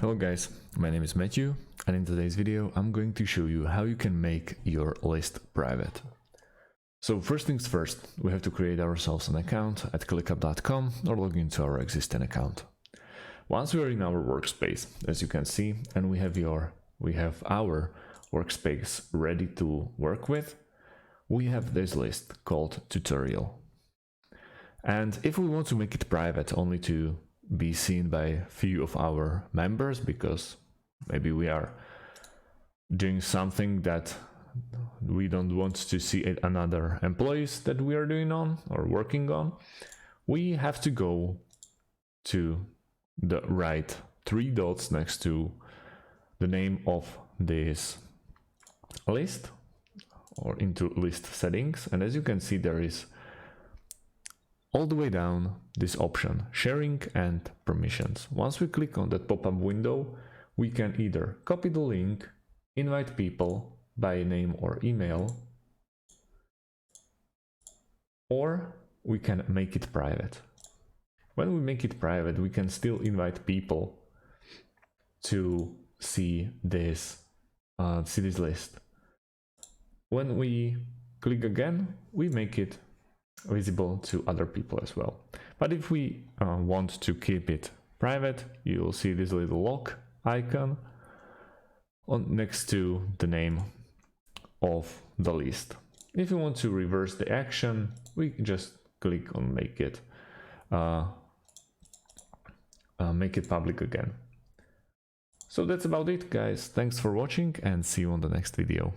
Hello guys, my name is Matthew, and in today's video I'm going to show you how you can make your list private. So first things first, we have to create ourselves an account at ClickUp.com or log into our existing account. Once we are in our workspace, as you can see, and we have our workspace ready to work with, we have this list called tutorial. And if we want to make it private only to be seen by few of our members, because maybe we are doing something that we don't want to see another employees that we are doing on or working on, we have to go to the right three dots next to the name of this list or into list settings. And as you can see, there is all the way down this option, sharing and permissions. Once we click on that pop-up window, we can either copy the link, invite people by name or email, or we can make it private. When we make it private, we can still invite people to see this list. When we click again, we make it visible to other people as well. But if we want to keep it private, you will see this little lock icon next to the name of the list. If you want to reverse the action, we just click on make it public again. So that's about it, guys. Thanks for watching and see you on the next video.